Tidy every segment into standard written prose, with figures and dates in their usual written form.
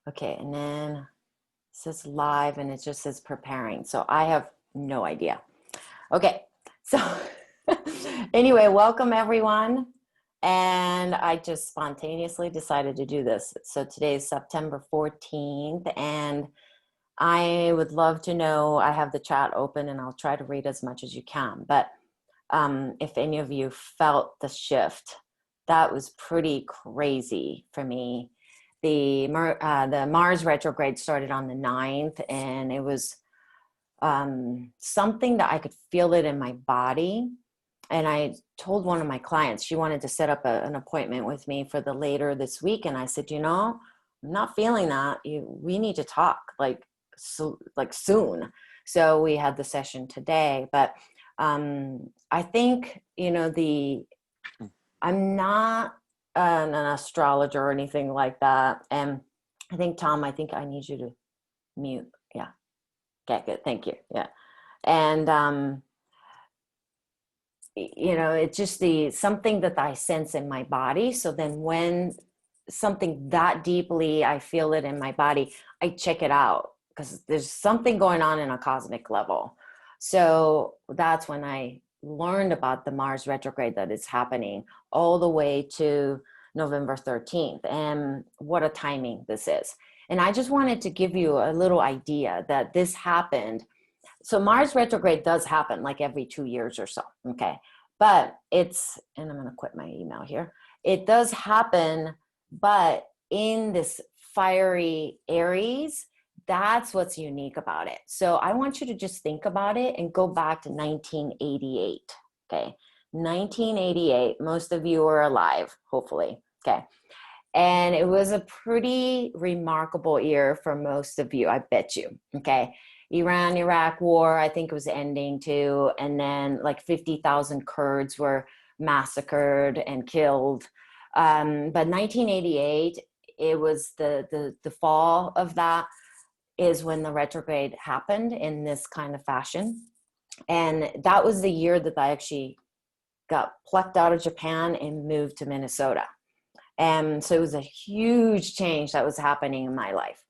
Okay, and then it says live and it just says preparing. So I have no idea. Okay, so anyway, welcome everyone. And I just spontaneously decided to do this. So today is September 14th, and I would love to know, I have the chat open and I'll try to read as much as you can. But if any of you felt the shift, that was pretty crazy for me. The Mars retrograde started on the 9th, and it was something that I could feel it in my body. And I told one of my clients, she wanted to set up an appointment with me for the later this week. And I said, I'm not feeling that. We need to talk like soon. So we had the session today, but I think, I'm not an astrologer or anything like that. And I think, Tom, I think I need you to mute. Yeah. Okay, good. Thank you. Yeah. And, it's just something that I sense in my body. So then when something that deeply, I feel it in my body, I check it out because there's something going on in a cosmic level. So that's when I learned about the Mars retrograde that is happening all the way to November 13th. And what a timing this is. And I just wanted to give you a little idea that this happened. So Mars retrograde does happen like every 2 years or so. Okay. But and I'm going to quit my email here. It does happen, but in this fiery Aries, that's what's unique about it. So I want you to just think about it and go back to 1988. Okay. 1988. Most of you are alive, hopefully. Okay. And it was a pretty remarkable year for most of you, I bet you. Okay. Iran-Iraq war, I think it was ending too. And then like 50,000 Kurds were massacred and killed. But 1988, it was the fall of that is when the retrograde happened in this kind of fashion. And that was the year that I actually got plucked out of Japan and moved to Minnesota. And so it was a huge change that was happening in my life.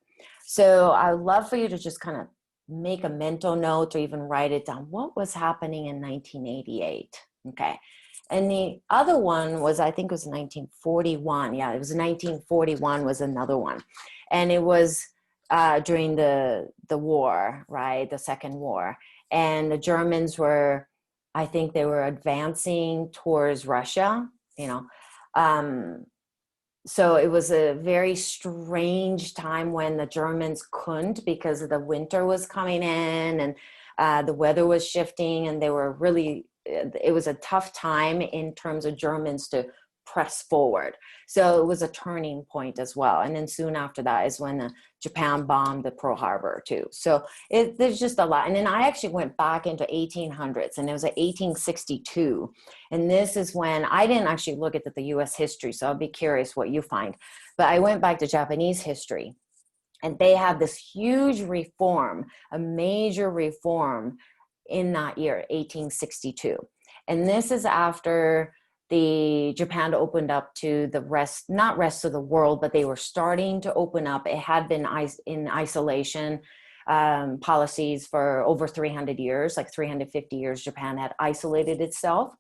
So I would love for you to just kind of make a mental note or even write it down. What was happening in 1988? Okay. And the other one was, I think it was 1941. Yeah, it was 1941 was another one. And it was during the war, right? The Second War. And the Germans were, I think they were advancing towards Russia, so it was a very strange time when the Germans couldn't because the winter was coming in and the weather was shifting, and it was a tough time in terms of Germans to press forward. So it was a turning point as well. And then soon after that is when Japan bombed the Pearl Harbor too. So there's just a lot. And then I actually went back into 1800s, and it was 1862. And this is when I didn't actually look at the US history. So I'll be curious what you find. But I went back to Japanese history, and they have this huge reform, a major reform in that year, 1862. And this is after Japan opened up to the not rest of the world, but they were starting to open up. It had been in isolation policies for over 300 years, like 350 years, Japan had isolated itself.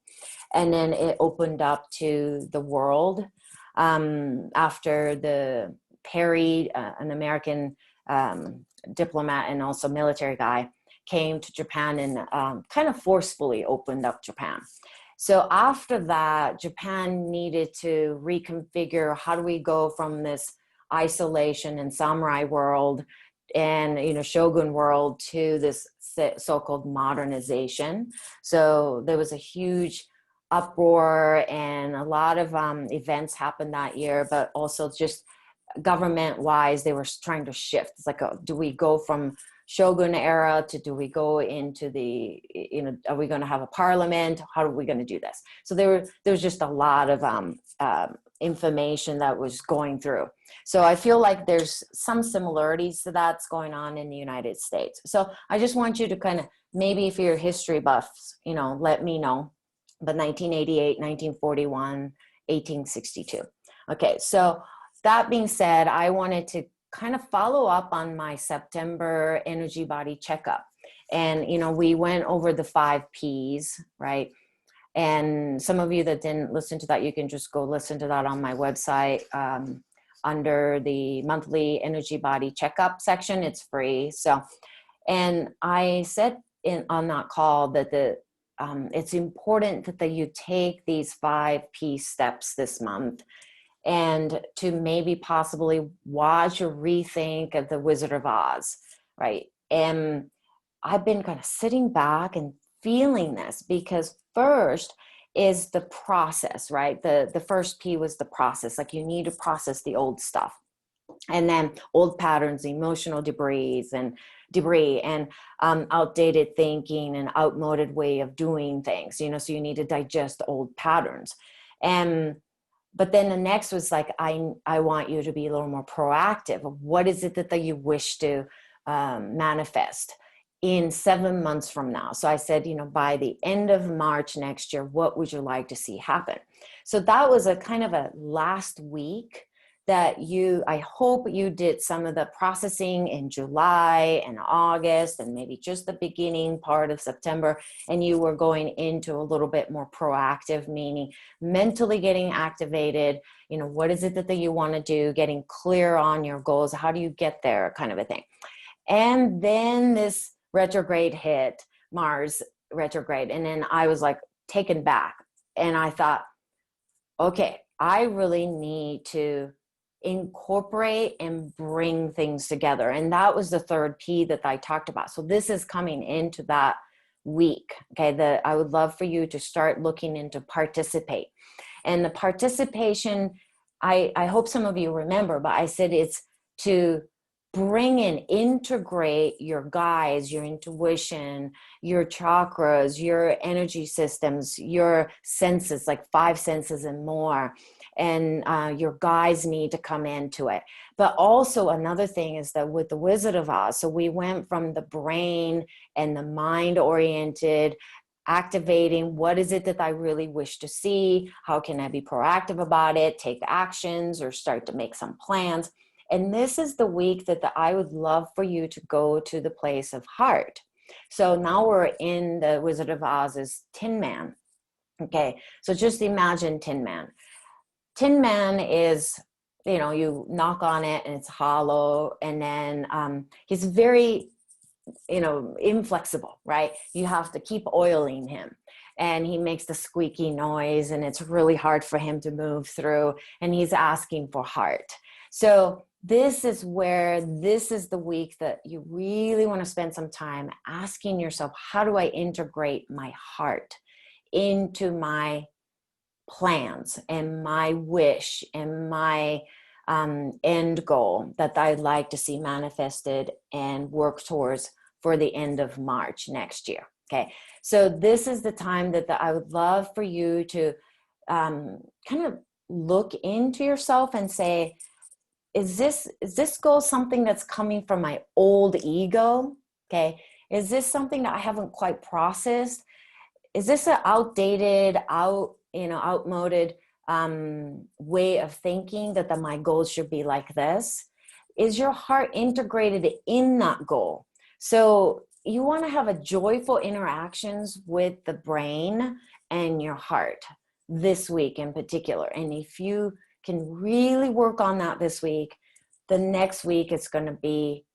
And then it opened up to the world after the Perry, an American diplomat and also military guy, came to Japan and kind of forcefully opened up Japan. So after that, Japan needed to reconfigure, how do we go from this isolation and samurai world and shogun world to this so-called modernization. So there was a huge uproar, and a lot of events happened that year, but also just government-wise, they were trying to shift. It's like, do we go from Shogun era to do we go into are we going to have a parliament? How are we going to do this? So there was just a lot of information that was going through. So I feel like there's some similarities to that's going on in the United States. So I just want you to kind of, maybe if you're history buffs, let me know. But 1988, 1941, 1862. Okay, so that being said, I wanted to kind of follow up on my September energy body checkup. And, you know, we went over the 5 Ps, right? And some of you that didn't listen to that, you can just go listen to that on my website under the monthly energy body checkup section. It's free. So, and I said on that call that it's important that you take these 5 P steps this month, and to maybe possibly watch or rethink of the Wizard of Oz, right? And I've been kind of sitting back and feeling this, because first is the process, right? The first P was the process. Like, you need to process the old stuff, and then old patterns, emotional debris and outdated thinking and outmoded way of doing things, you know, so you need to digest old patterns. And but then the next was like, I want you to be a little more proactive. What is it that you wish to manifest in 7 months from now? So I said, you know, by the end of March next year, what would you like to see happen? So that was a kind of a last week that I hope you did some of the processing in July and August and maybe just the beginning part of September. And you were going into a little bit more proactive, meaning mentally getting activated. You know, what is it that you want to do? Getting clear on your goals. How do you get there, kind of a thing. And then this retrograde hit, Mars retrograde. And then I was like taken back. And I thought, okay, I really need to incorporate and bring things together. And that was the third P that I talked about. So this is coming into that week. Okay. I would love for you to start looking into participate. And the participation, I hope some of you remember, but I said it's to bring and integrate your guides, your intuition, your chakras, your energy systems, your senses, like 5 senses and more. And your guides need to come into it. But also another thing is that with the Wizard of Oz, so we went from the brain and the mind oriented, activating what is it that I really wish to see? How can I be proactive about it? Take actions or start to make some plans. And this is the week that I would love for you to go to the place of heart. So now we're in the Wizard of Oz's Tin Man. Okay, so just imagine Tin Man. Tin Man is, you know, you knock on it and it's hollow, and then he's very, you know, inflexible, right? You have to keep oiling him, and he makes the squeaky noise, and it's really hard for him to move through, and he's asking for heart. So this is the week that you really want to spend some time asking yourself, how do I integrate my heart into my plans and my wish and my end goal that I'd like to see manifested and work towards for the end of March next year. Okay, so this is the time that I would love for you to kind of look into yourself and say, is this goal something that's coming from my old ego? Okay, is this something that I haven't quite processed? Is this an outdated, outmoded way of thinking that my goals should be like this? Is your heart integrated in that goal? So you want to have a joyful interactions with the brain and your heart this week in particular. And if you can really work on that this week, the next week it's going to be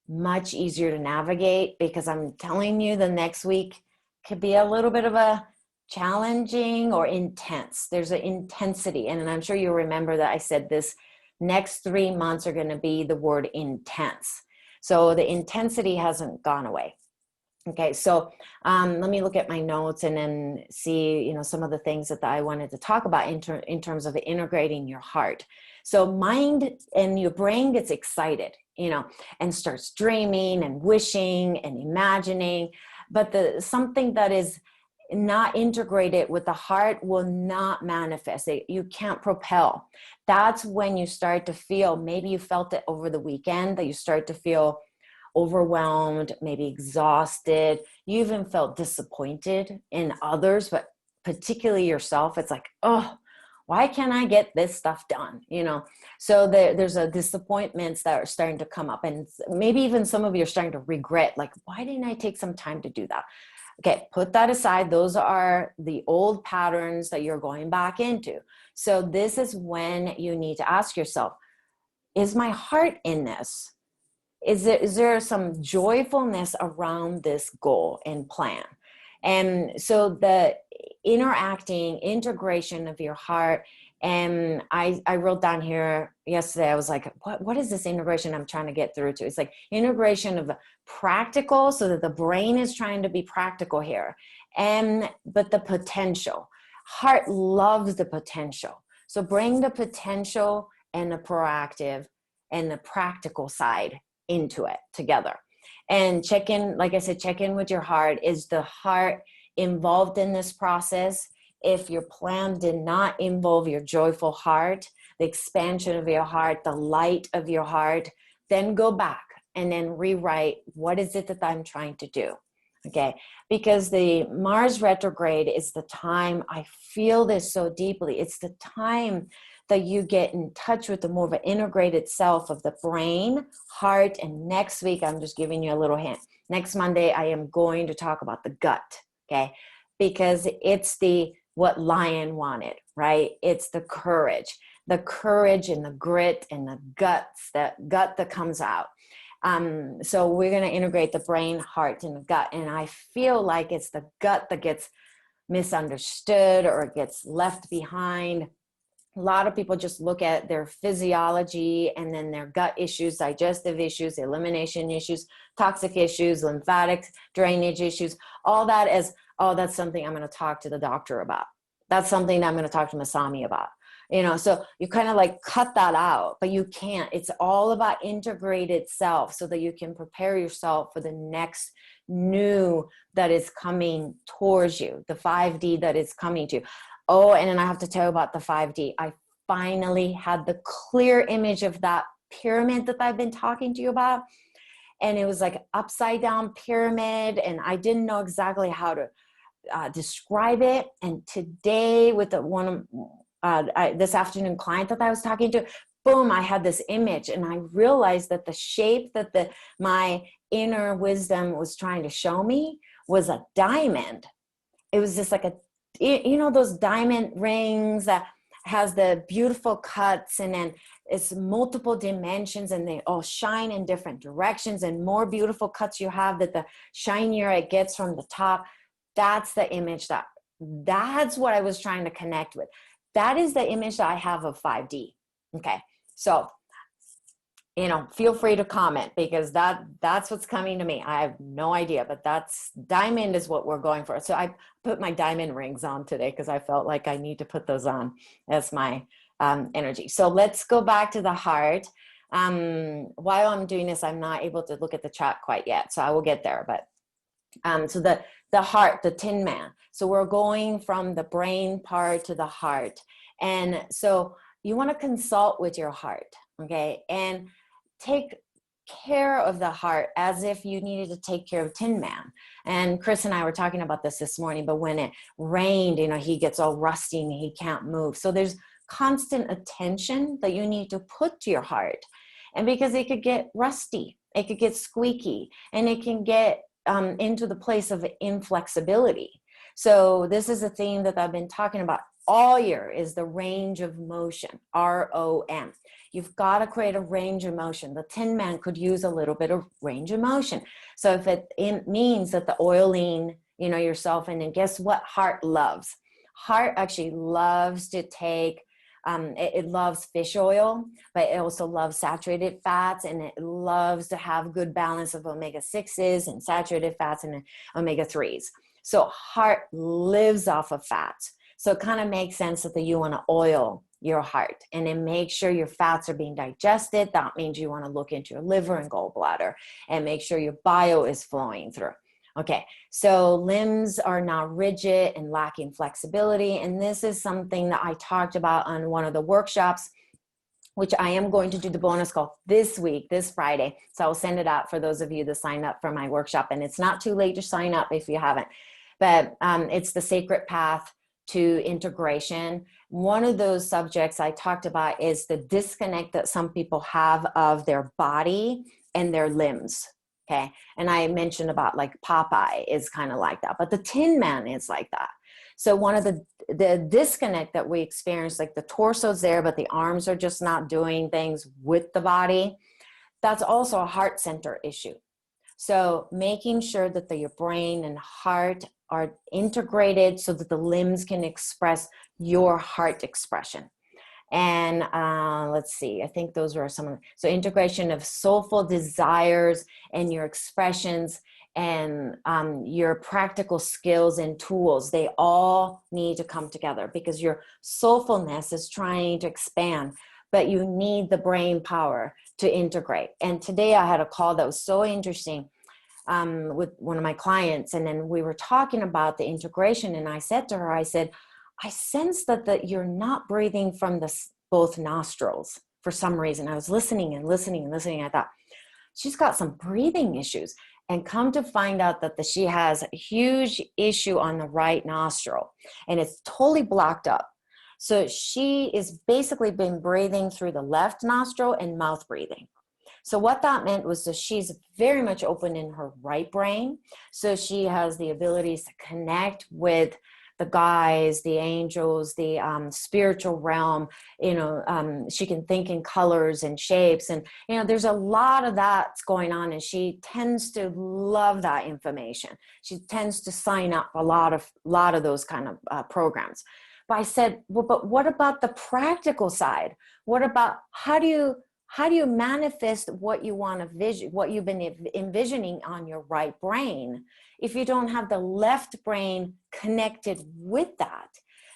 much easier to navigate, because I'm telling you, the next week could be a little bit of a challenging or intense. There's an intensity. And I'm sure you remember that I said this next 3 months are going to be the word intense. So the intensity hasn't gone away. Okay, so let me look at my notes and then see, you know, some of the things that I wanted to talk about in terms of integrating your heart. So mind and your brain gets excited, you know, and starts dreaming and wishing and imagining, but something that is not integrated with the heart will not manifest. You can't propel. That's when you start to feel, maybe you felt it over the weekend, that you start to feel overwhelmed, maybe exhausted. You even felt disappointed in others, but particularly yourself. It's like, oh, Why can't I get this stuff done? You know, so there's a disappointments that are starting to come up, and maybe even some of you are starting to regret, like, why didn't I take some time to do that? Okay, put that aside. Those are the old patterns that you're going back into. So this is when you need to ask yourself, is my heart in this? Is there some joyfulness around this goal and plan? And so the integration of your heart, and I wrote down here yesterday, I was like, what is this integration I'm trying to get through to? It's like integration of the practical, so that the brain is trying to be practical here, but the potential. Heart loves the potential. So bring the potential and the proactive and the practical side into it together. And check in, like I said, check in with your heart. Is the heart involved in this process? If your plan did not involve your joyful heart, the expansion of your heart, the light of your heart, then go back and then rewrite, what is it that I'm trying to do? Okay, because the Mars retrograde is the time, I feel this so deeply, it's the time that you get in touch with the more of an integrated self of the brain, heart, and next week, I'm just giving you a little hint. Next Monday, I am going to talk about the gut, okay? Because it's what Lion wanted, right? It's the courage and the grit and the guts, that gut that comes out. So we're going to integrate the brain, heart, and the gut. And I feel like it's the gut that gets misunderstood or gets left behind. A lot of people just look at their physiology and then their gut issues, digestive issues, elimination issues, toxic issues, lymphatic drainage issues, all that as, oh, that's something I'm going to talk to the doctor about. That's something I'm going to talk to Masami about. You know, so you kind of like cut that out, but you can't. It's all about integrated self so that you can prepare yourself for the next new that is coming towards you, the 5D that is coming to you. Oh, and then I have to tell you about the 5D. I finally had the clear image of that pyramid that I've been talking to you about. And it was like upside down pyramid. And I didn't know exactly how to describe it. And today with this afternoon client that I was talking to, boom, I had this image and I realized that the shape that my inner wisdom was trying to show me was a diamond. It was just like those diamond rings that has the beautiful cuts, and then it's multiple dimensions and they all shine in different directions, and more beautiful cuts you have, that the shinier it gets from the top. That's the image that's what I was trying to connect with. That is the image that I have of 5D. Okay. So, feel free to comment, because that's what's coming to me. I have no idea, but diamond is what we're going for. So I put my diamond rings on today because I felt like I need to put those on as my energy. So let's go back to the heart. While I'm doing this, I'm not able to look at the chat quite yet, so I will get there. But so the heart, the Tin Man. So we're going from the brain part to the heart. And so you want to consult with your heart, okay? And take care of the heart as if you needed to take care of Tin Man. And Chris and I were talking about this morning, but when it rained, he gets all rusty and he can't move. So there's constant attention that you need to put to your heart. And because it could get rusty, it could get squeaky, and it can get into the place of inflexibility. So this is a theme that I've been talking about all year, is the range of motion, ROM. You've got to create a range of motion. The Tin Man could use a little bit of range of motion. So if it means that the oiling, yourself, and then guess what heart loves? Heart actually loves to take, it loves fish oil, but it also loves saturated fats, and it loves to have good balance of omega-6s and saturated fats and omega-3s. So heart lives off of fats. So it kind of makes sense that you want to oil your heart and then make sure your fats are being digested. That means you want to look into your liver and gallbladder and make sure your bio is flowing through. Okay, so limbs are not rigid and lacking flexibility. And this is something that I talked about on one of the workshops, which I am going to do the bonus call this week, this Friday. So I'll send it out for those of you that sign up for my workshop. And it's not too late to sign up if you haven't. But it's the sacred path to integration. One of those subjects I talked about is the disconnect that some people have of their body and their limbs. Okay. And I mentioned about like Popeye is kind of like that, but the Tin Man is like that. So one of the disconnect that we experience, like the torso's there, but the arms are just not doing things with the body. That's also a heart center issue. So making sure that your brain and heart are integrated so that the limbs can express your heart expression. And let's see, I think those were some of them. So integration of soulful desires and your expressions and your practical skills and tools, they all need to come together because your soulfulness is trying to expand, but you need the brain power to integrate. And today I had a call that was so interesting with one of my clients. And then we were talking about the integration. And I said to her, I said, I sense that you're not breathing from both nostrils for some reason. I was listening and listening and listening. I thought, she's got some breathing issues. And come to find out that she has a huge issue on the right nostril. And it's totally blocked up. So she is basically been breathing through the left nostril and mouth breathing. So what that meant was that she's very much open in her right brain. So she has the abilities to connect with the guides, the angels, the spiritual realm. She can think in colors and shapes. And, there's a lot of that's going on. And she tends to love that information. She tends to sign up a lot of those kind of programs. But I said, well, but what about the practical side? What about how do you manifest what you want to vision, what you've been envisioning on your right brain, if you don't have the left brain connected with that?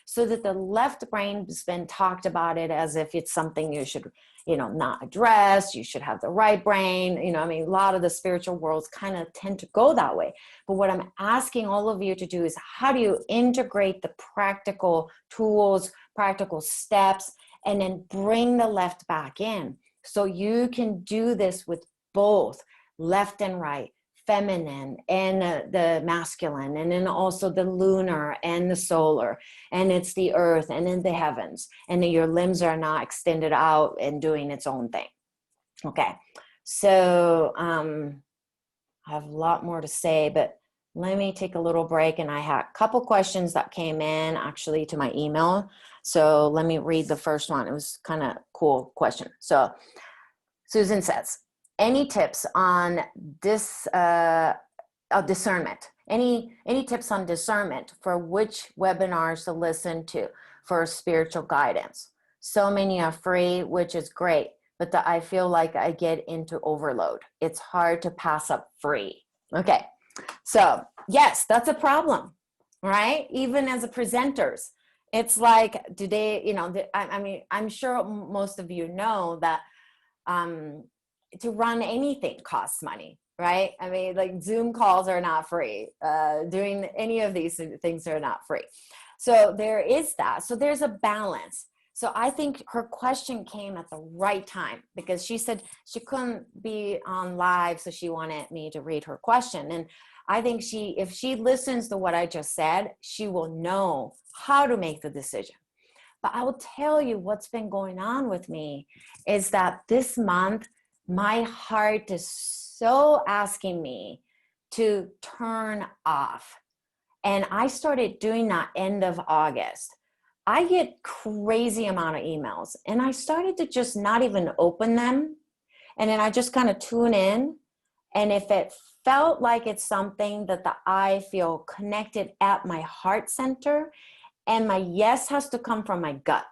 So that the left brain has been talked about it as if it's something you should, not address. You should have the right brain. A lot of the spiritual worlds kind of tend to go that way. But what I'm asking all of you to do is, how do you integrate the practical tools, practical steps, and then bring the left back in? So you can do this with both left and right, feminine and the masculine, and then also the lunar and the solar, and it's the earth and then the heavens, and then your limbs are not extended out and doing its own thing. Okay, so I have a lot more to say, but let me take a little break. And I had a couple questions that came in actually to my email. So let me read the first one. It was kind of cool question. So Susan says, any tips on this discernment? Any tips on discernment for which webinars to listen to for spiritual guidance? So many are free, which is great, but I feel like I get into overload. It's hard to pass up free. Okay, so yes, that's a problem, right? Even as a presenters, it's like, do they, I'm sure most of you know that to run anything costs money, right? Like Zoom calls are not free. Doing any of these things are not free. So there is that. So there's a balance. So I think her question came at the right time because she said she couldn't be on live, so she wanted me to read her question. And I think if she listens to what I just said, she will know how to make the decision. But I will tell you what's been going on with me is that this month, my heart is so asking me to turn off. And I started doing that end of August. I get crazy amount of emails and I started to just not even open them. And then I just kind of tune in. And if it felt like it's something that I feel connected at my heart center, and my yes has to come from my gut.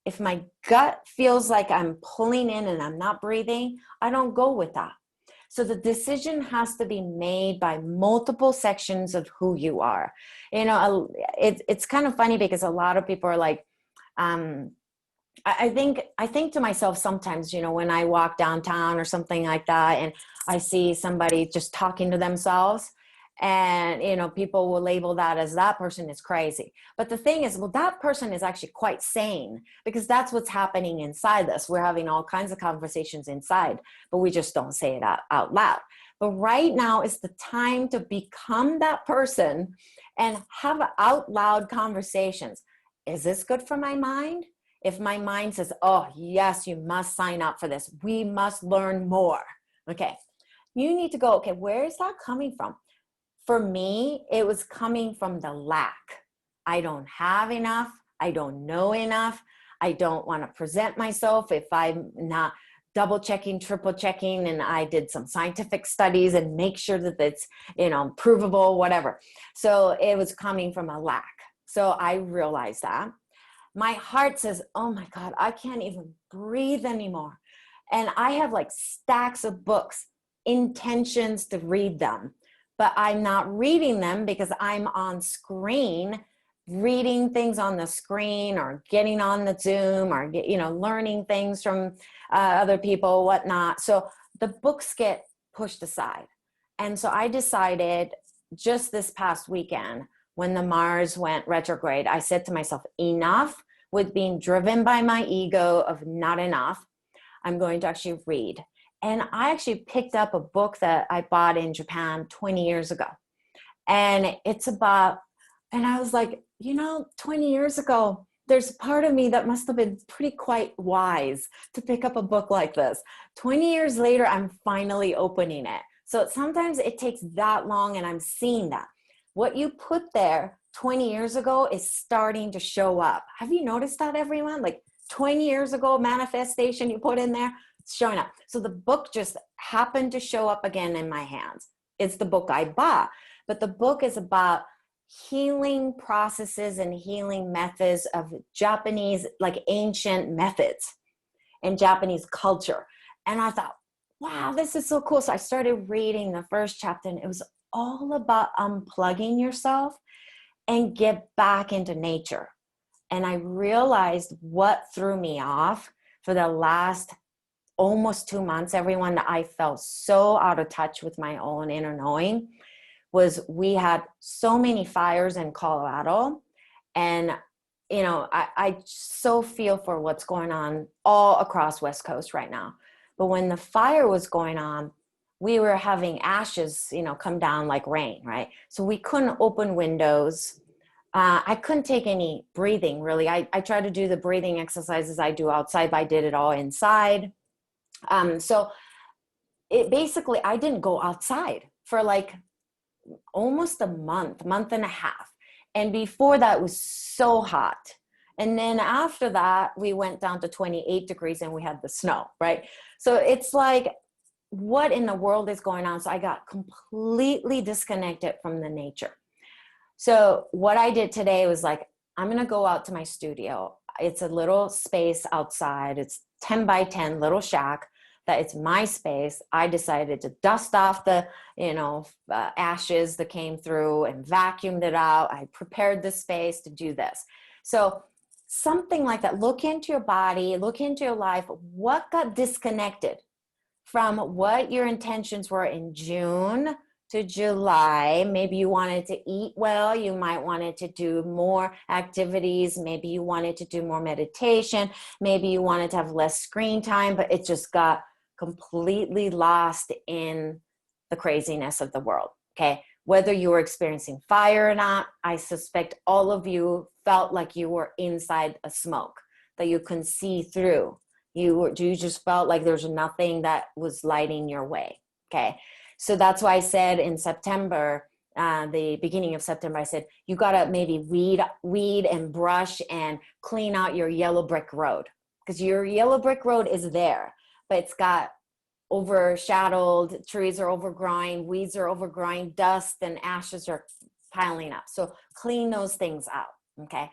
If my gut feels like I'm pulling in and I'm not breathing, I don't go with that. So the decision has to be made by multiple sections of who you are. It's kind of funny because a lot of people are like, I think to myself sometimes, when I walk downtown or something like that, and I see somebody just talking to themselves, and people will label that as that person is crazy. But the thing is, well, that person is actually quite sane because that's what's happening inside us. We're having all kinds of conversations inside, but we just don't say it out loud. But right now is the time to become that person and have out loud conversations. is this good for my mind? If my mind says, oh, yes, you must sign up for this. We must learn more. Okay. You need to go, okay, where is that coming from? For me, it was coming from the lack. I don't have enough. I don't know enough. I don't want to present myself if I'm not double checking, triple checking, and I did some scientific studies and make sure that it's, provable, whatever. So it was coming from a lack. So I realized that. My heart says, oh my God, I can't even breathe anymore. And I have like stacks of books, intentions to read them, but I'm not reading them because I'm on screen, reading things on the screen or getting on the Zoom or, learning things from other people, whatnot. So the books get pushed aside. And so I decided just this past weekend, when the Mars went retrograde, I said to myself, enough with being driven by my ego of not enough. I'm going to actually read. And I actually picked up a book that I bought in Japan 20 years ago. And it's about, and I was like, 20 years ago, there's a part of me that must have been pretty quite wise to pick up a book like this. 20 years later, I'm finally opening it. So sometimes it takes that long, and I'm seeing that. What you put there 20 years ago is starting to show up. Have you noticed that, everyone? Like 20 years ago, manifestation you put in there, it's showing up. So the book just happened to show up again in my hands. It's the book I bought, but the book is about healing processes and healing methods of Japanese, like ancient methods and Japanese culture. And I thought, wow, this is so cool. So I started reading the first chapter, and it was all about unplugging yourself and get back into nature. And I realized what threw me off for the last almost 2 months, everyone, that I felt so out of touch with my own inner knowing, was we had so many fires in Colorado. And, I so feel for what's going on all across West Coast right now. But when the fire was going on, we were having ashes, come down like rain, right? So we couldn't open windows. I couldn't take any breathing, really. I tried to do the breathing exercises I do outside, but I did it all inside. So it basically, I didn't go outside for like almost a month and a half. And before that, it was so hot. And then after that, we went down to 28 degrees and we had the snow, right? So it's like, what in the world is going on? So I got completely disconnected from the nature. So what I did today was like, I'm going to go out to my studio. It's a little space outside. It's 10 by 10 little shack that it's my space. I decided to dust off the, ashes that came through and vacuumed it out. I prepared the space to do this. So something like that. Look into your body, look into your life. What got disconnected from what your intentions were in June to July? Maybe you wanted to eat well. You might wanted to do more activities. Maybe you wanted to do more meditation. Maybe you wanted to have less screen time, but it just got completely lost in the craziness of the world. Okay. Whether you were experiencing fire or not, I suspect all of you felt like you were inside a smoke that you couldn't see through. You just felt like there's nothing that was lighting your way. Okay. So that's why I said in September, the beginning of September, I said, you got to maybe weed and brush and clean out your yellow brick road, because your yellow brick road is there, but it's got overshadowed, trees are overgrowing, weeds are overgrowing, dust and ashes are piling up. So clean those things out. Okay.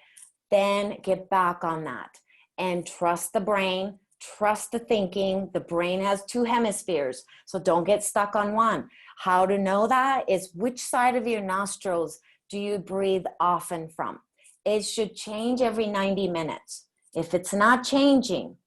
Then get back on that and trust the brain. Trust the thinking. The brain has 2 hemispheres, so don't get stuck on one. How to know that is which side of your nostrils do you breathe often from? It should change every 90 minutes. If it's not changing,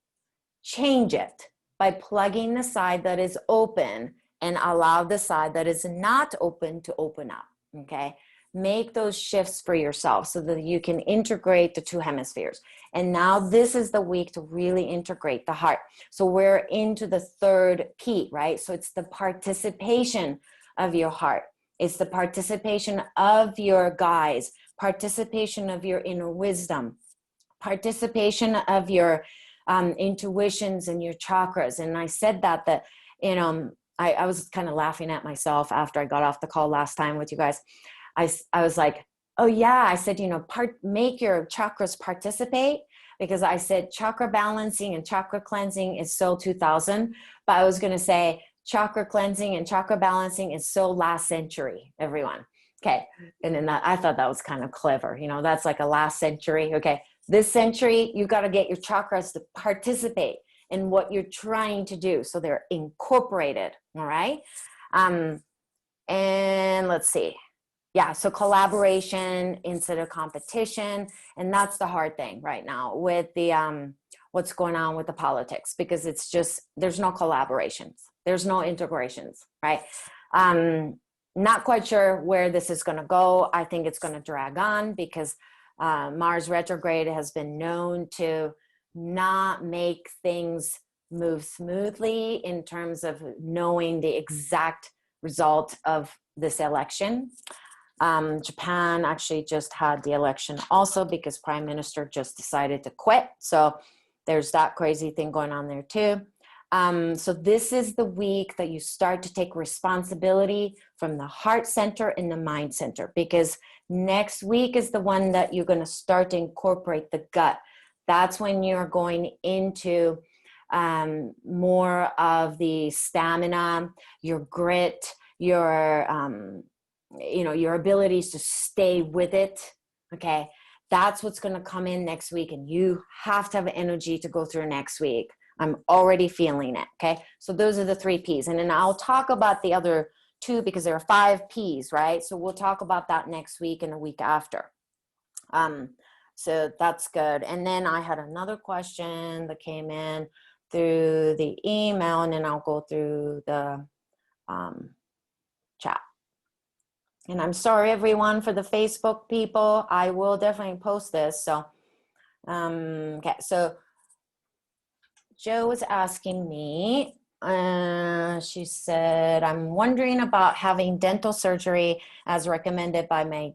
change it by plugging the side that is open and allow the side that is not open to open up. Okay. Make those shifts for yourself so that you can integrate the 2 hemispheres. And now this is the week to really integrate the heart. So we're into the 3rd P, right? So it's the participation of your heart. It's the participation of your guides, participation of your inner wisdom. participation of your intuitions and your chakras. And I said that, you know, I was kind of laughing at myself after I got off the call last time with you guys. I was like, oh yeah, I said, you know, make your chakras participate, because I said chakra balancing and chakra cleansing is so 2000, but I was going to say chakra cleansing and chakra balancing is so last century, everyone. Okay. And then I thought that was kind of clever. You know, that's like a last century. Okay. This century, you got to get your chakras to participate in what you're trying to do, so they're incorporated. All right. And let's see. Yeah, so collaboration instead of competition. And that's the hard thing right now with the what's going on with the politics, because it's just, there's no collaborations, there's no integrations, right? Not quite sure where this is going to go. I think it's going to drag on, because Mars retrograde has been known to not make things move smoothly in terms of knowing the exact result of this election. Japan actually just had the election also, because Prime Minister just decided to quit. So there's that crazy thing going on there too. So this is the week that you start to take responsibility from the heart center and the mind center, because next week is the one that you're going to start to incorporate the gut. That's when you're going into more of the stamina, your grit, your you know, your abilities to stay with it. Okay, that's what's going to come in next week, and you have to have energy to go through next week. I'm already feeling it. Okay, so those are the 3 P's, and then I'll talk about the other 2, because there are 5 P's, right? So we'll talk about that next week and a week after. So that's good. And then I had another question that came in through the email, and then I'll go through the chat. And I'm sorry, everyone, for the Facebook people. I will definitely post this. So, okay. So Joe was asking me, she said, I'm wondering about having dental surgery as recommended by my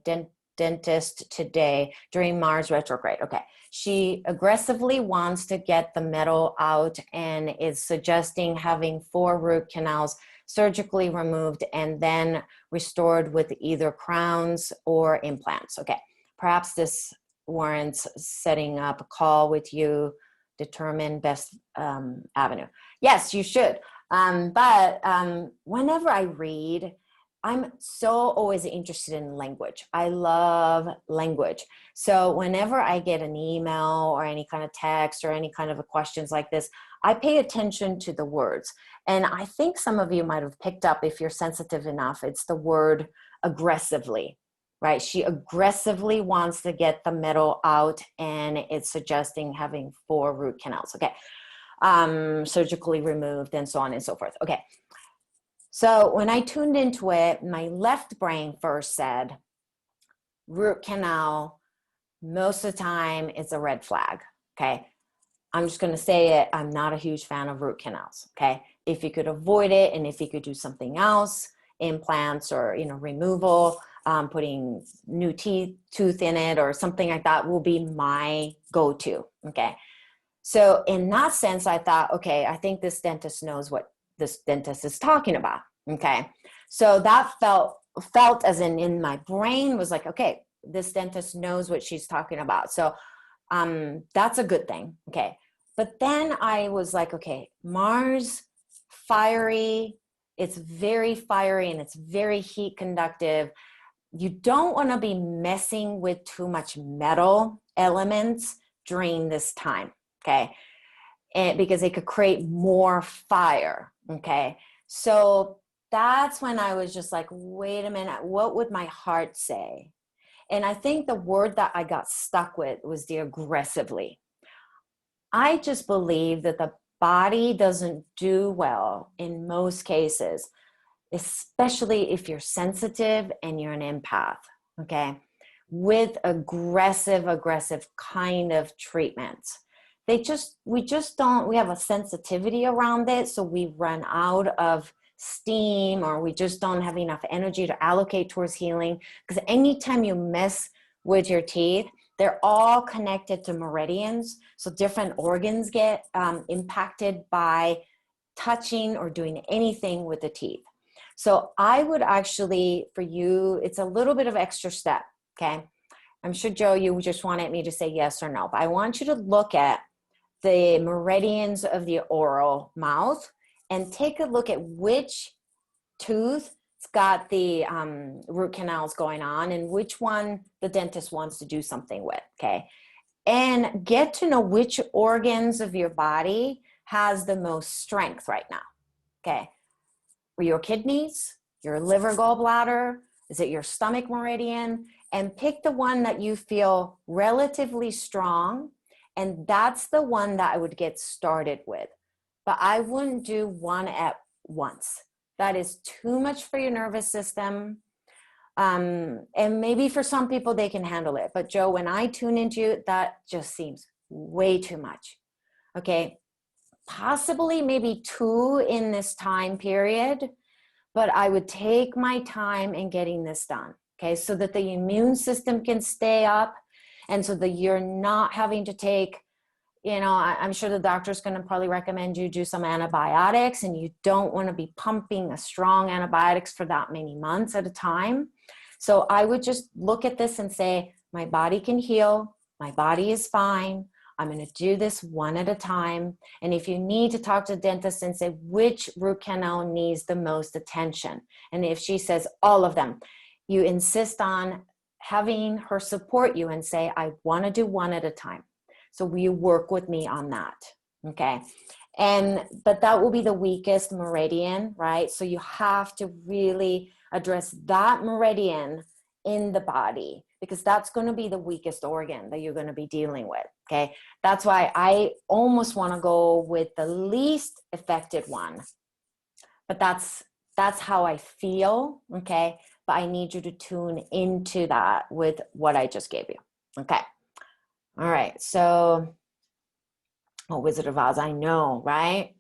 dentist today during Mars retrograde. Okay. She aggressively wants to get the metal out and is suggesting having 4 root canals surgically removed and then restored with either crowns or implants. Okay, perhaps this warrants setting up a call with you, determine best avenue. Yes, you should. But whenever I read, I'm so always interested in language. I love language. So whenever I get an email or any kind of text or any kind of questions like this, I pay attention to the words. And I think some of you might have picked up, if you're sensitive enough, it's the word aggressively, right? She aggressively wants to get the metal out, and it's suggesting having 4 root canals. Okay. Surgically removed and so on and so forth. Okay. So when I tuned into it, my left brain first said, root canal, most of the time it's a red flag. Okay. I'm just going to say it. I'm not a huge fan of root canals. Okay. If you could avoid it, and if you could do something else, implants or, you know, removal, putting new tooth in it or something like that will be my go-to. Okay. So in that sense, I thought, okay, I think this dentist knows what this dentist is talking about. Okay. So that felt as in my brain was like, okay, this dentist knows what she's talking about. So that's a good thing. Okay. But then I was like, okay, Mars, fiery, it's very fiery and it's very heat conductive. You don't want to be messing with too much metal elements during this time. Okay. And because it could create more fire. Okay. So that's when I was just like, wait a minute, what would my heart say? And I think the word that I got stuck with was the aggressively. I just believe that the body doesn't do well in most cases, especially if you're sensitive and you're an empath, okay, with aggressive kind of treatments. We have a sensitivity around it, so we run out of steam, or we just don't have enough energy to allocate towards healing. Because anytime you mess with your teeth, They're all connected to meridians. So different organs get impacted by touching or doing anything with the teeth. So I would actually, for you, it's a little bit of extra step, okay? I'm sure, Joe, you just wanted me to say yes or no, but I want you to look at the meridians of the oral mouth and take a look at which tooth it's got the root canals going on and which one the dentist wants to do something with, okay? And get to know which organs of your body has the most strength right now, okay? Your kidneys, your liver, gallbladder, is it your stomach meridian? And pick the one that you feel relatively strong, and that's the one that I would get started with. But I wouldn't do one at once. That is too much for your nervous system. And maybe for some people, they can handle it. But Joe, when I tune into you, that just seems way too much. Okay, possibly maybe 2 in this time period, but I would take my time in getting this done. Okay, so that the immune system can stay up and so that you're not having to take, you know, I'm sure the doctor's going to probably recommend you do some antibiotics, and you don't want to be pumping a strong antibiotics for that many months at a time. So I would just look at this and say, my body can heal. My body is fine. I'm going to do this one at a time. And if you need to talk to the dentist and say which root canal needs the most attention, and if she says all of them, you insist on having her support you and say, I want to do one at a time. So will you work with me on that? Okay. But that will be the weakest meridian, right? So you have to really address that meridian in the body, because that's going to be the weakest organ that you're going to be dealing with. Okay. That's why I almost want to go with the least affected one, but that's how I feel. Okay. But I need you to tune into that with what I just gave you. Okay. All right. So, Wizard of Oz, I know, right?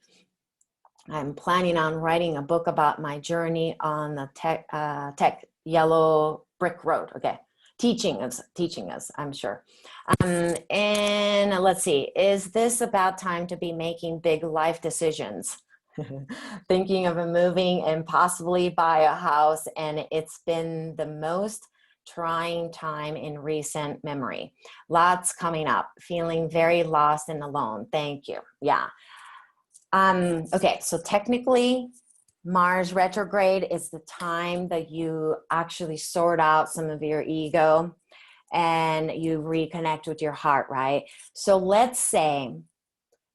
I'm planning on writing a book about my journey on the tech yellow brick road. Okay. Teaching us, I'm sure. And let's see, is this about time to be making big life decisions? Thinking of moving and possibly buy a house, and it's been the most trying time in recent memory. Lots coming up, feeling very lost and alone. Thank you. Yeah. Okay, so technically, Mars retrograde is the time that you actually sort out some of your ego and you reconnect with your heart, right? So let's say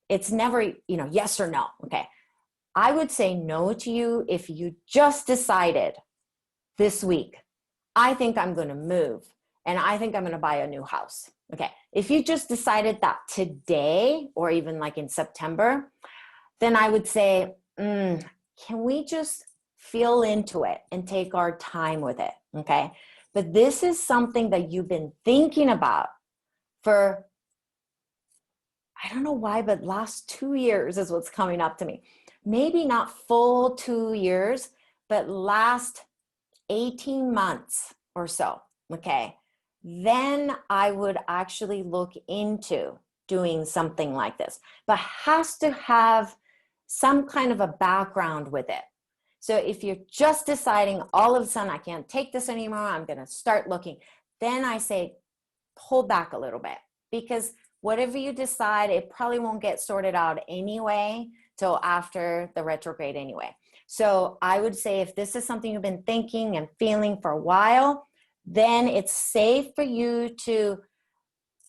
it's never, you know, yes or no. Okay. I would say no to you if you just decided this week, I think I'm going to move and I think I'm going to buy a new house. Okay. If you just decided that today or even like in September, then I would say, can we just feel into it and take our time with it? Okay. But this is something that you've been thinking about for, I don't know why, but last 2 years is what's coming up to me. Maybe not full 2 years, but last 18 months or so. Okay. Then I would actually look into doing something like this, but has to have some kind of a background with it. So if you're just deciding all of a sudden, I can't take this anymore, I'm going to start looking, then I say, hold back a little bit, because whatever you decide, it probably won't get sorted out anyway till after the retrograde anyway. So I would say if this is something you've been thinking and feeling for a while, then it's safe for you to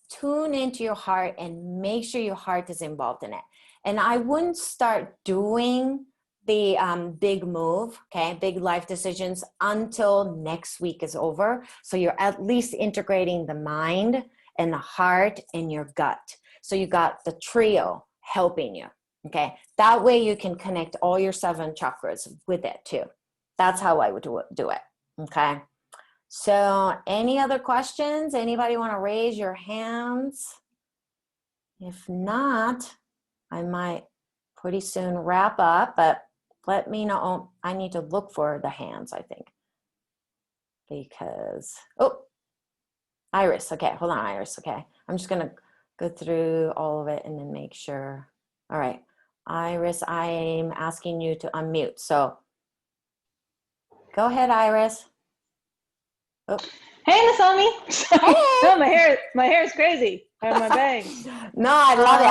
tune into your heart and make sure your heart is involved in it. And I wouldn't start doing the big move, okay, big life decisions until next week is over. So you're at least integrating the mind and the heart and your gut. So you got the trio helping you, okay? That way you can connect all your 7 chakras with it too. That's how I would do it, okay? So any other questions? Anybody want to raise your hands? If not, I might pretty soon wrap up, but let me know. I need to look for the hands, I think. Because, oh, Iris. Okay, hold on, Iris. Okay, I'm just gonna go through all of it and then make sure. All right, Iris, I'm asking you to unmute. So go ahead, Iris. Oh. Hey, Masami. Hey. No, my hair is crazy. I have my bangs. No, I love it.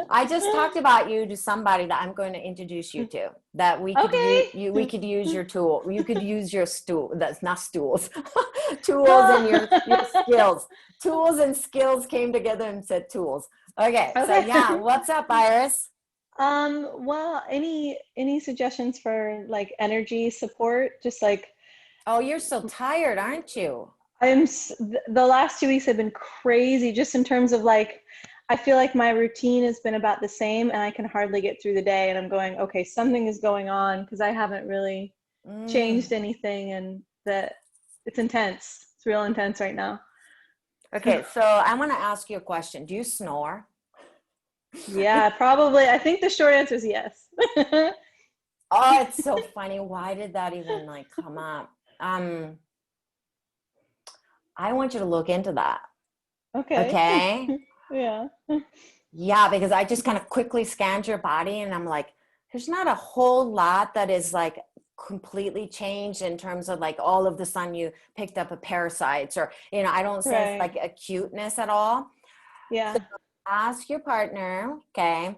I just talked about you to somebody that I'm going to introduce you to. That we could use you. We Okay. could use your tool. You could use your stool. That's not stools. Tools and your skills. Tools and skills came together and said tools. Okay. So yeah, Okay. what's up, Iris? Well, any suggestions for like energy support? Just like Oh, you're so tired, aren't you? the last 2 weeks have been crazy just in terms of like I feel like my routine has been about the same and I can hardly get through the day and I'm going, okay, something is going on because I haven't really Mm. changed anything and that it's intense. It's real intense right now. Okay, so I want to ask you a question. Do you snore? Yeah, probably. I think the short answer is yes. Oh, it's so funny. Why did that even like come up? I want you to look into that. Okay. Okay. Yeah. Yeah, because I just kind of quickly scanned your body and I'm like, there's not a whole lot that is like completely changed in terms of like all of the sudden you picked up a parasites or, I don't sense Right. like acuteness at all. So Yeah. ask your partner, okay,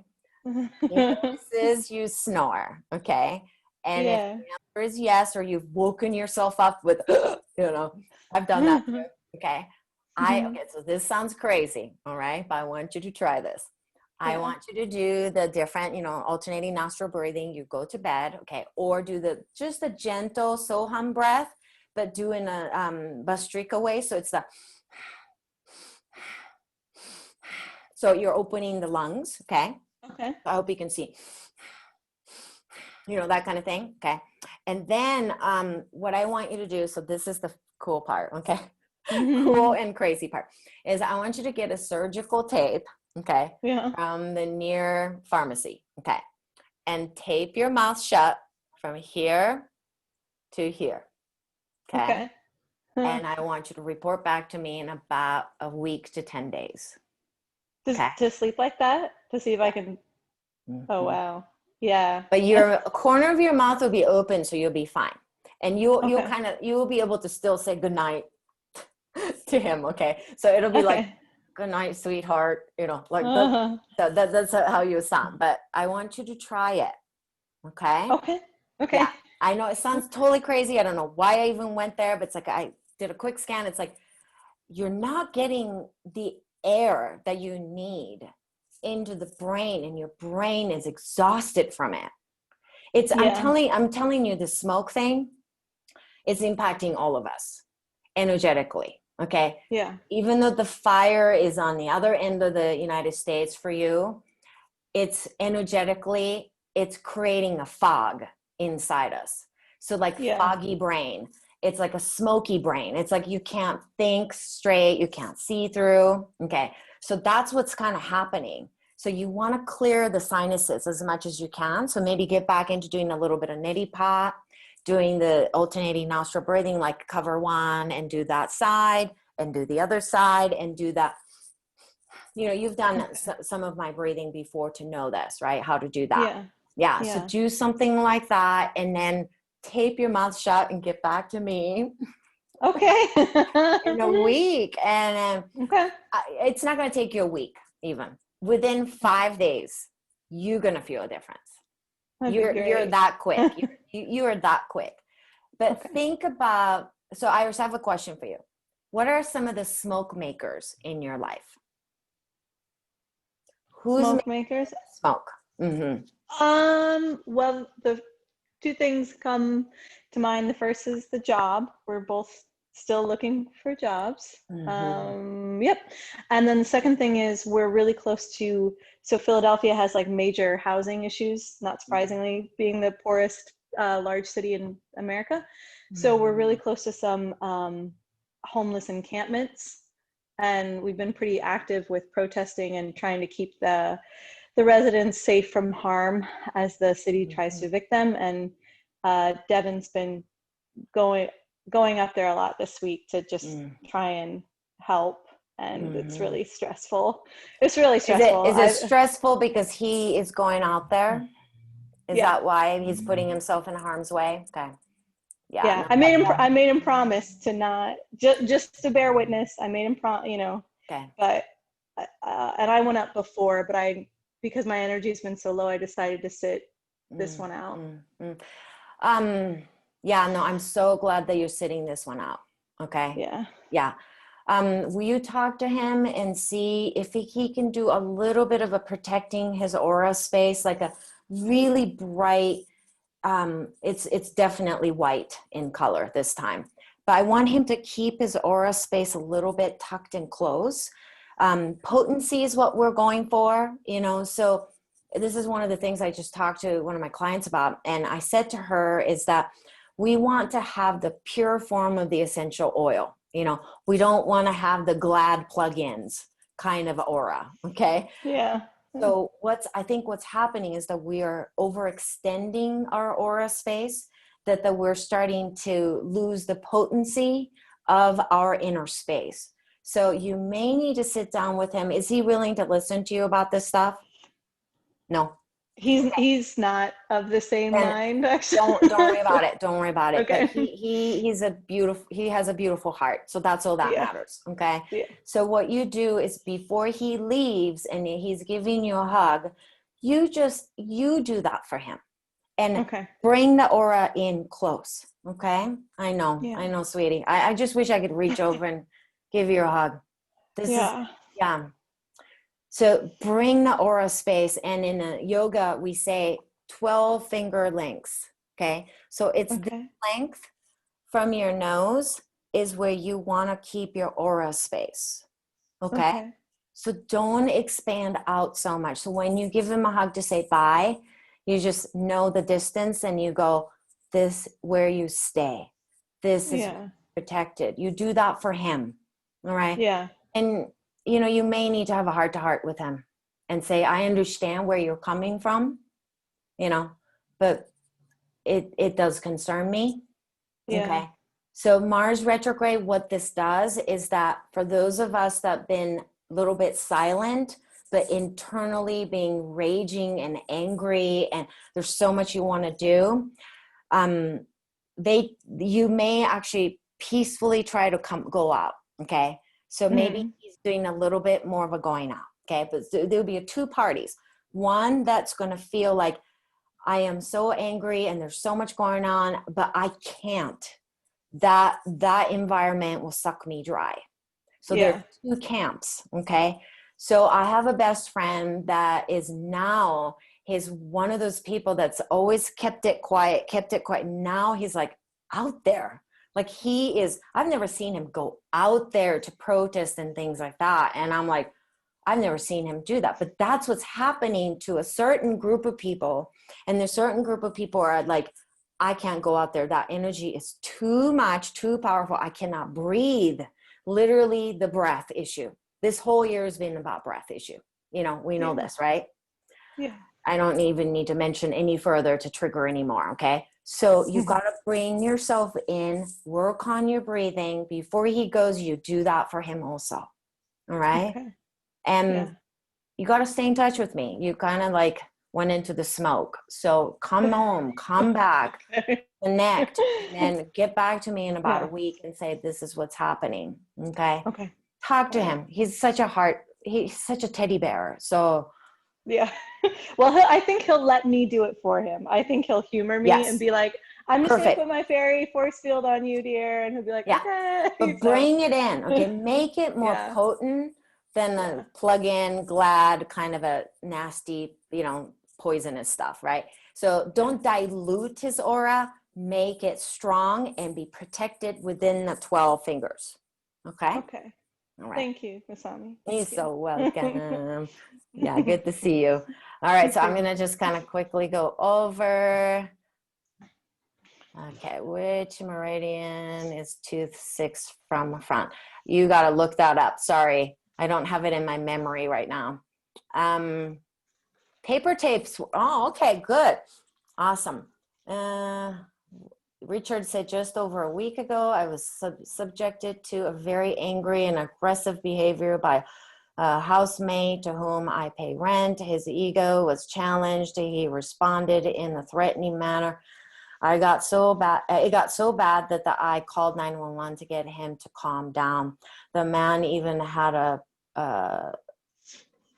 if this is you snore, okay? And if Yeah. the answer is yes, or you've woken yourself up with, I've done that too, okay? Okay, so this sounds crazy, all right? But I want you to try this. I Yeah. want you to do the different, alternating nostril breathing. You go to bed, okay? Or do just the gentle Soham breath, but do in a Bastrika way. So it's so you're opening the lungs, okay? Okay. I hope you can see, that kind of thing, okay? And then what I want you to do, so this is the cool part, okay? Cool and crazy part, is I want you to get a surgical tape, okay, Yeah. from the near pharmacy, okay? And tape your mouth shut from here to here, okay? Okay. Huh. And I want you to report back to me in about a week to 10 days, okay? To sleep like that? To see if I Yeah. can. Oh, Mm-hmm. wow. Yeah. But your corner of your mouth will be open, so you'll be fine. And Okay. you will be able to still say good night to him, okay? So it'll be like, Okay. good night, sweetheart, like Uh-huh. that's how you sound. But I want you to try it, okay? Okay. Yeah, Okay. I know it sounds totally crazy. I don't know why I even went there, but it's like I did a quick scan. It's like you're not getting the air that you need into the brain, and your brain is exhausted from it. Yeah. I'm telling you, the smoke thing is impacting all of us energetically. Okay. Yeah. Even though the fire is on the other end of the United States for you, it's energetically, it's creating a fog inside us. So like Yeah. foggy brain, it's like a smoky brain. It's like you can't think straight, you can't see through. Okay. So that's what's kind of happening. So you want to clear the sinuses as much as you can. So maybe get back into doing a little bit of neti pot, doing the alternating nostril breathing, like cover one and do that side and do the other side and do that. You've done Okay. some of my breathing before to know this, right? How to do that. Yeah. Yeah. So Yeah. do something like that and then tape your mouth shut and get back to me Okay. in a week. And Okay. it's not going to take you a week even. Within 5 days, you're going to feel a difference. That'd be You're great. that quick. You are that quick. But Okay. think about, so Iris, I have a question for you. What are some of the smoke makers in your life? Who's Smoke making makers. smoke? Mm-hmm. Well, the two things come to mind. The first is the job. We're both still looking for jobs. Mm-hmm. Yep. And then the second thing is we're really close to, so Philadelphia has like major housing issues, not surprisingly, being the poorest large city in America. So we're really Mm-hmm. close to some homeless encampments. And we've been pretty active with protesting and trying to keep the residents safe from harm as the city tries Mm-hmm. to evict them. And Devin's been going going up there a lot this week to just Mm. try and help. And it's Mm-hmm. really stressful. It's really Is it stressful. is it stressful because he is going out there? Is Yeah. that why he's putting himself in harm's way? Okay. Yeah. Yeah. No, I made him promise to not, just to bear witness. I made him okay. but, and I went up before, but because my energy's been so low, I decided to sit this Mm, one out. mm, mm. Yeah, no, I'm so glad that you're sitting this one out. Okay. Yeah. Yeah. Will you talk to him and see if he can do a little bit of a protecting his aura space, like a really bright, it's definitely white in color this time, but I want him to keep his aura space a little bit tucked and close. Potency is what we're going for, so this is one of the things I just talked to one of my clients about. And I said to her is that we want to have the pure form of the essential oil. We don't want to have the Glad plugins kind of aura. Okay. Yeah. So I think what's happening is that we are overextending our aura space, that we're starting to lose the potency of our inner space. So you may need to sit down with him. Is he willing to listen to you about this stuff? No. He's not of the same And mind, actually. don't worry about it. Don't worry about it. But Okay. he has a beautiful heart. So that's all that Yeah. matters. Okay. Yeah. So what you do is before he leaves and he's giving you a hug, you do that for him and Okay. bring the aura in close. Okay. I Yeah. know, sweetie. I just wish I could reach over and give you a hug. Yeah. Yeah. So bring the aura space. And in a yoga, we say 12 finger lengths. Okay. So it's this Okay. length from your nose is where you want to keep your aura space. Okay. Okay. So don't expand out so much. So when you give him a hug to say bye, you just know the distance and you go, this where you stay. This is Yeah. protected. You do that for him. All right. Yeah. And you may need to have a heart to heart with him and say, I understand where you're coming from, but it does concern me. Yeah. Okay. So Mars retrograde, what this does is that for those of us that have been a little bit silent, but internally being raging and angry, and there's so much you want to do, you may actually peacefully try to go out. Okay. So maybe he's doing a little bit more of a going out. Okay. But there'll be two parties. One that's going to feel like, I am so angry and there's so much going on, but I can't. That environment will suck me dry. So there are two camps. Okay. So I have a best friend that is now, he's one of those people that's always kept it quiet. Now he's like out there. Like I've never seen him go out there to protest and things like that. And I'm like, I've never seen him do that, but that's what's happening to a certain group of people. And there's certain group of people are like, I can't go out there. That energy is too much, too powerful. I cannot breathe. Literally the breath issue. This whole year has been about breath issue. We know this, right? Yeah. I don't even need to mention any further to trigger anymore. Okay. So you got to bring yourself in, work on your breathing before he goes. You do that for him also. All right. Okay. And you got to stay in touch with me. You kind of like went into the smoke. So come home, come back, connect, and then get back to me in about a week and say, this is what's happening. Okay. Okay. Talk to him. He's such a teddy bear. So yeah. Well, I think he'll let me do it for him. I think he'll humor me and be like, I'm just going to put my fairy force field on you, dear. And he'll be like, okay. But bring it in. Okay. Make it more potent than the plug-in Glad kind of a nasty, poisonous stuff, right? So don't dilute his aura, make it strong and be protected within the 12 fingers. Okay. Okay. All right. Thank you, Masami. You're so welcome. Yeah, good to see you. All right, so I'm going to just kind of quickly go over. Okay, which meridian is tooth 6 from front? You got to look that up. Sorry, I don't have it in my memory right now. Paper tapes. Oh, okay, good. Awesome. Richard said just over a week ago, I was subjected to a very angry and aggressive behavior by a housemate to whom I pay rent. His ego was challenged. He responded in a threatening manner. It got so bad that I called 911 to get him to calm down. The man even had a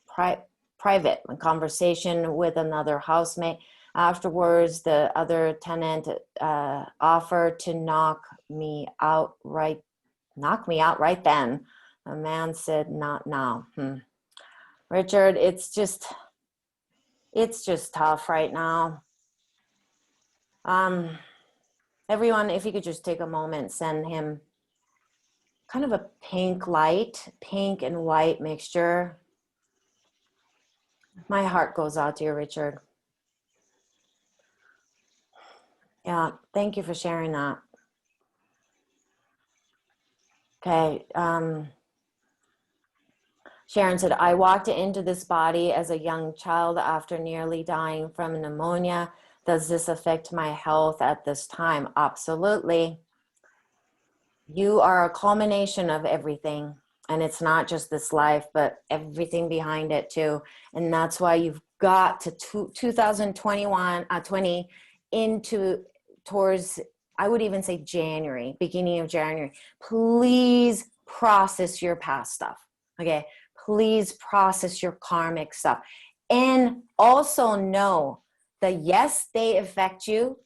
private conversation with another housemate. Afterwards, the other tenant offered to knock me out right then. The man said, "Not now." Richard, it's just tough right now. Everyone, if you could just take a moment, send him kind of a pink light, pink and white mixture. My heart goes out to you, Richard. Yeah, thank you for sharing that. Okay. Sharon said, I walked into this body as a young child after nearly dying from pneumonia. Does this affect my health at this time? Absolutely. You are a culmination of everything. And it's not just this life, but everything behind it too. And that's why you've got to 2020 towards, I would even say January, beginning of January. Please process your past stuff. Okay. Please process your karmic stuff. And also know that yes, they affect you,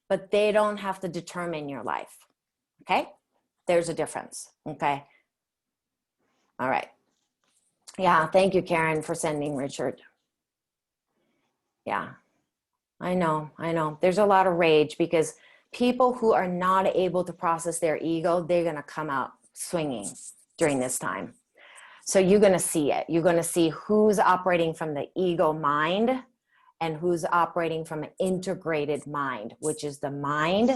but they don't have to determine your life. Okay. There's a difference. Okay. All right. Yeah. Thank you, Karen, for sending Richard. Yeah. I know. There's a lot of rage because people who are not able to process their ego, they're going to come out swinging during this time. So you're going to see it. You're going to see who's operating from the ego mind and who's operating from an integrated mind, which is the mind,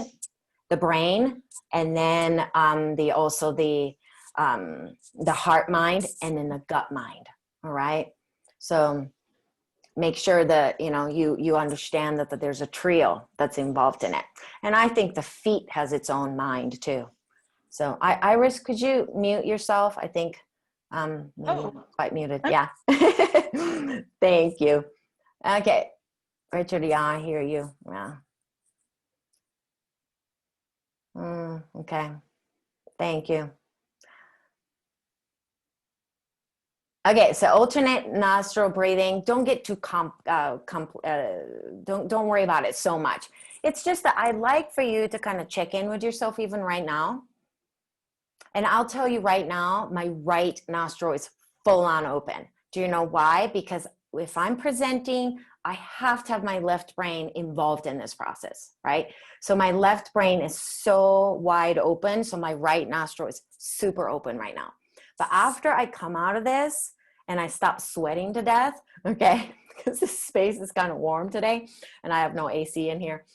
the brain, and then the heart mind, and then the gut mind. All right. So make sure that you understand that there's a trio that's involved in it. And I think the feet has its own mind too. So Iris, could you mute yourself? I think maybe quite muted. Yeah. Thank you. Okay. Richard, yeah, I hear you. Yeah. Okay. Thank you. Okay, so alternate nostril breathing. Don't get too don't worry about it so much. It's just that I'd like for you to kind of check in with yourself even right now. And I'll tell you right now, my right nostril is full on open. Do you know why? Because if I'm presenting, I have to have my left brain involved in this process, right? So my left brain is so wide open. So my right nostril is super open right now. But after I come out of this and I stop sweating to death, okay, because this space is kind of warm today and I have no AC in here,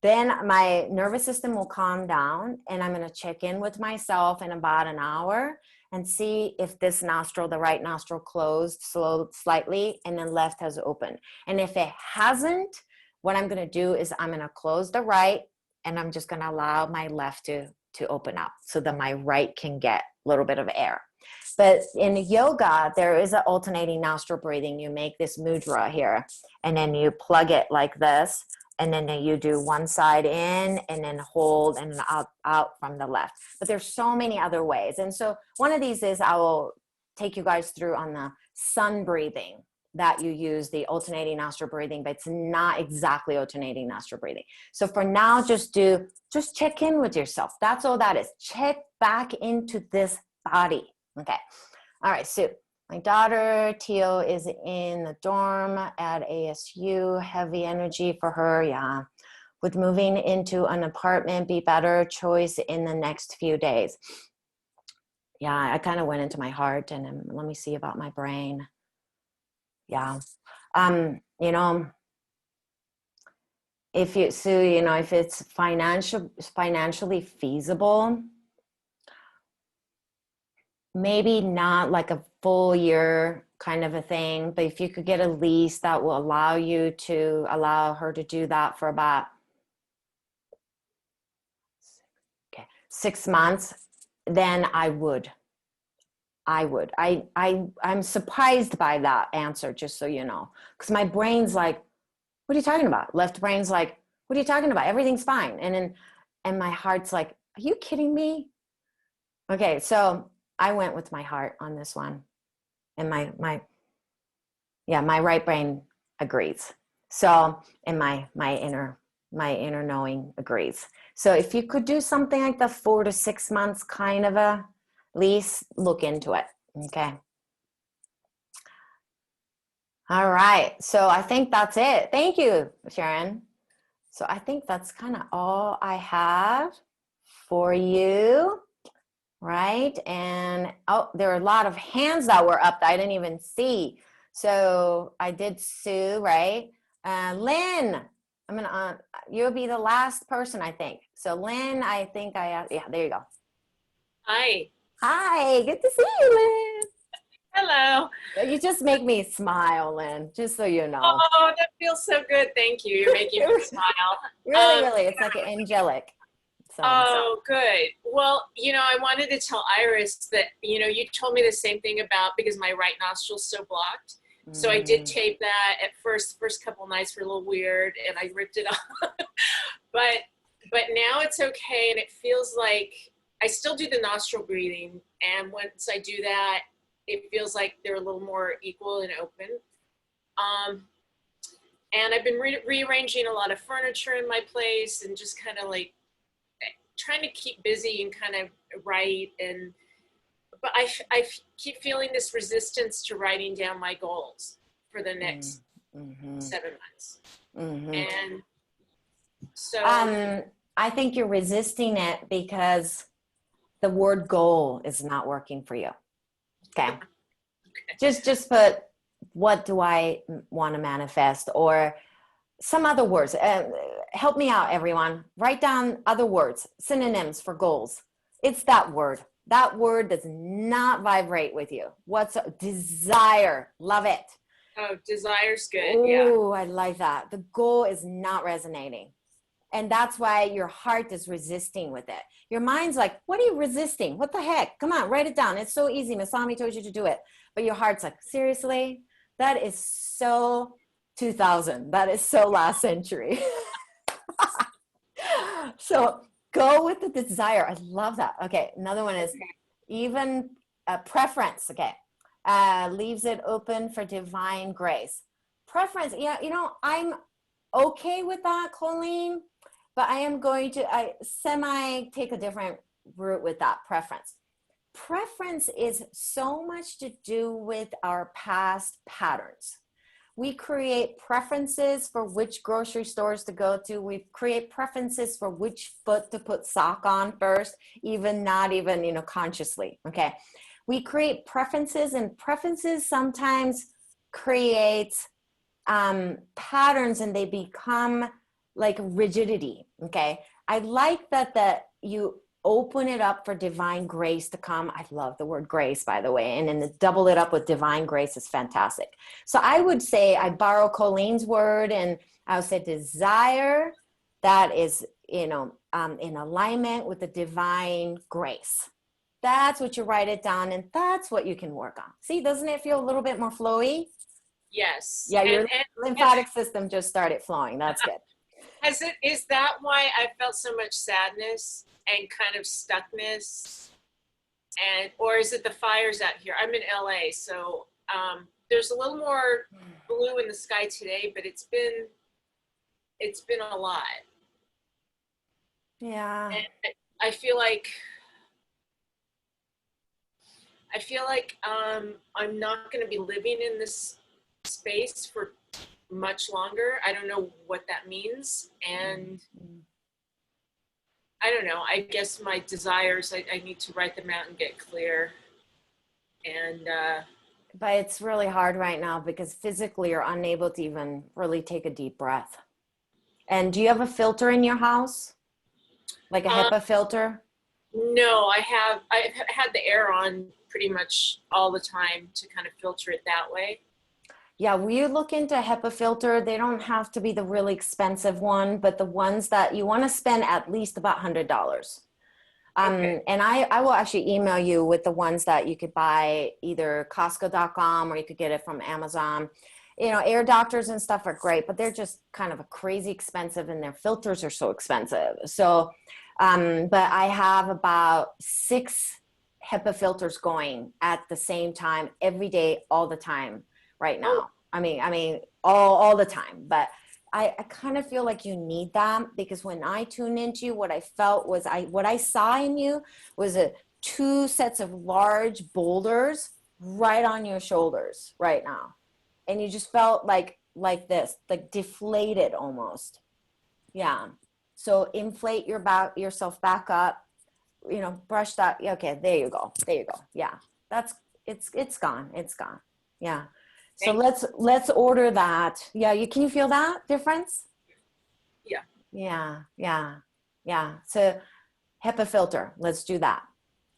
then my nervous system will calm down and I'm going to check in with myself in about an hour and see if this nostril, the right nostril, closed slightly and then left has opened. And if it hasn't, what I'm going to do is I'm going to close the right and I'm just going to allow my left to open up so that my right can get a little bit of air. But in yoga, there is an alternating nostril breathing. You make this mudra here and then you plug it like this. And then you do one side in and then hold and out from the left. But there's so many other ways. And so one of these is I will take you guys through on the sun breathing that you use, the alternating nostril breathing, but it's not exactly alternating nostril breathing. So for now, just check in with yourself. That's all that is. Check back into this body. Okay. All right. So my daughter, Teal, is in the dorm at ASU. Heavy energy for her, yeah. Would moving into an apartment be better choice in the next few days? Yeah, I kind of went into my heart and let me see about my brain. Yeah. If it's financially feasible, maybe not like a full year kind of a thing, but if you could get a lease that will allow her to do that for about 6 months, then I would. I'm surprised by that answer, just so you know, because my brain's like, what are you talking about? Left brain's like, what are you talking about? Everything's fine. And my heart's like, are you kidding me? Okay, so I went with my heart on this one. And my right brain agrees. So, and my inner knowing agrees. So if you could do something like the 4 to 6 months kind of a lease, look into it. Okay. All right. So I think that's it. Thank you, Sharon. So I think that's kind of all I have for you. Right. And oh, there are a lot of hands that were up that I didn't even see. So I did Sue, right? Lynn, I'm going to, you'll be the last person, I think. So Lynn, I think yeah, there you go. Hi. Hi, good to see you, Lynn. Hello. You just make me smile, Lynn, just so you know. Oh, that feels so good. Thank you. You're making me smile. Really, it's like an angelic. So. Oh, good. Well, I wanted to tell Iris that, you told me the same thing about, because my right nostril's so blocked. So I did tape that at first couple nights were a little weird and I ripped it off. but now it's okay. And it feels like I still do the nostril breathing. And once I do that, it feels like they're a little more equal and open. And I've been rearranging a lot of furniture in my place and just kind of like trying to keep busy and kind of write. But I keep feeling this resistance to writing down my goals for the next 7 months. And so I think you're resisting it because the word goal is not working for you. Okay. Just put, what do I want to manifest, or some other words. Help me out, everyone. Write down other words, synonyms for goals. It's that word. That word does not vibrate with you. What's desire? Love it. Oh, desire's good. Oh, I like that. The goal is not resonating. And that's why your heart is resisting with it. Your mind's like, what are you resisting? What the heck? Come on, write it down. It's so easy. Masami told you to do it. But your heart's like, seriously? That is so 2000. That is so last century. So go with the desire. I love that. Okay, another one is even preference. Okay, leaves it open for divine grace. Preference. Yeah, I'm okay with that, Colleen, but I am going to take a different route with that preference. Preference is so much to do with our past patterns. We create preferences for which grocery stores to go to. We create preferences for which foot to put sock on first, not even consciously. Okay. We create preferences, and preferences sometimes create patterns, and they become like rigidity. Okay. I like that you open it up for divine grace to come. I love the word grace, by the way, and then the double it up with divine grace is fantastic. So I would say, I borrow Colleen's word, and I would say desire that is, in alignment with the divine grace. That's what you write it down, and that's what you can work on. See, doesn't it feel a little bit more flowy? Yes. Yeah, your lymphatic system just started flowing. That's good. Is that why I felt so much sadness and kind of stuckness? Or is it the fires out here? I'm in LA, so there's a little more blue in the sky today, but it's been a lot. Yeah. And I feel like I'm not going to be living in this space for much longer. I don't know what that means. And I don't know. I guess my desires, I need to write them out and get clear. And but it's really hard right now because physically you're unable to even really take a deep breath. And do you have a filter in your house? Like a HEPA filter? No, I've had the air on pretty much all the time to kind of filter it that way. Yeah, we look into HEPA filter. They don't have to be the really expensive one, but the ones that you want to spend at least about $100. Okay. And I will actually email you with the ones that you could buy either Costco.com or you could get it from Amazon. You know, air doctors and stuff are great, but they're just kind of a crazy expensive and their filters are so expensive. So, but I have about 6 HEPA filters going at the same time every day, all the time right now. Oh. I mean, all the time, but I kind of feel like you need that because when I tuned into you, what I felt was what I saw in you was 2 sets of large boulders right on your shoulders right now. And you just felt like this, like deflated almost. Yeah. So inflate yourself back up, you know, brush that. Okay. There you go. There you go. Yeah. It's gone. It's gone. Yeah. So let's order that. Yeah. Can you feel that difference? Yeah. Yeah. Yeah. Yeah. So HEPA filter, let's do that.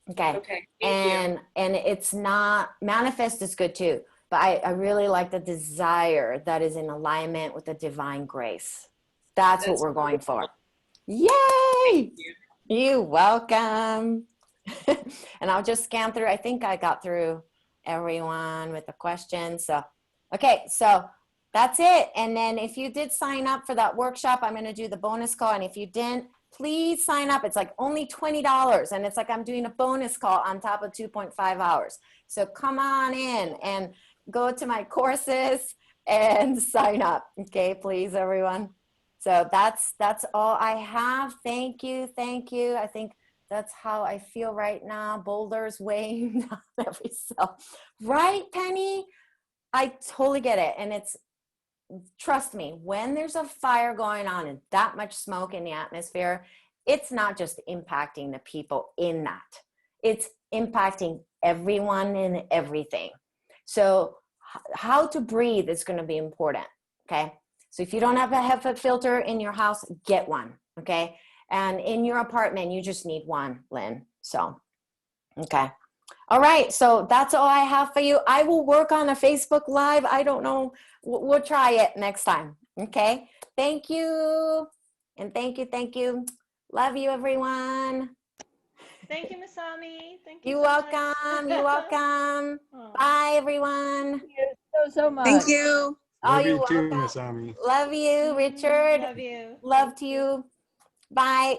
Okay. Okay. Thank you. And it's not, manifest is good too, but I really like the desire that is in alignment with the divine grace. That's what we're going for. Yay! Thank you. You're welcome. And I'll just scan through. I think I got through everyone with the questions. So, okay, so that's it. And then if you did sign up for that workshop, I'm going to do the bonus call. And if you didn't, please sign up. It's like only $20. And it's like I'm doing a bonus call on top of 2.5 hours. So come on in and go to my courses and sign up. Okay, please, everyone. So that's all I have. Thank you. Thank you. I think that's how I feel right now. Boulders weighing down every cell. Right, Penny? I totally get it. And trust me, when there's a fire going on and that much smoke in the atmosphere, it's not just impacting the people in that. It's impacting everyone and everything. So how to breathe is going to be important. Okay. So if you don't have a HEPA filter in your house, get one. Okay. And in your apartment, you just need one, Lynn. So, okay. All right. So that's all I have for you. I will work on a Facebook Live. I don't know. We'll try it next time. Okay. Thank you. And thank you. Thank you. Love you, everyone. Thank you, Masami. Thank you You're so much. welcome. You're welcome. Aw. Bye, everyone. Thank you so much. Thank you. Oh, Love you're you too, welcome. Miss Ami. Love you, Richard. Love you. Love to you. Bye.